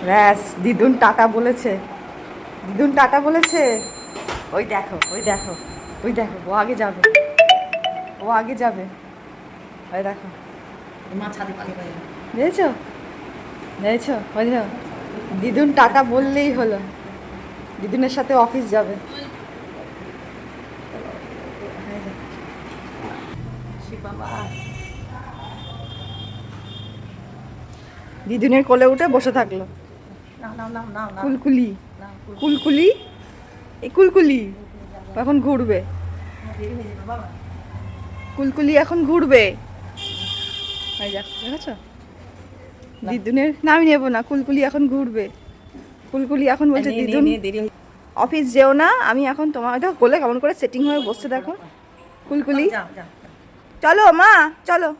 ব্যাস দিদুন টাটা বলেছে, দিদুন টাটা বলেছে। ওই দেখো ওই দেখো ওই দেখো, ও আগে যাবে, ও আগে যাবে। ওই দেখো, দেখেছো দেখেছো, ওই দেখো দিদুন টাটা বললেই হলো, দিদুনের সাথে অফিস যাবে। দিদুনের কোলে উঠে বসে থাকলো কুলকুলি, কুলকুলি, এই কুলকুলি এখন ঘুরবে, কুলকুলি এখন ঘুরবে। এই দেখ, দেখেছো দিদুনের, না আমি নেবো না, কুলকুলি এখন ঘুরবে। কুলকুলি এখন বলছে দিদুন অফিস যেও না, আমি এখন তোমার, দেখো কোলে কেমন করে সেটিং হয়ে বসছে দেখো কুলকুলি। চলো মা চলো।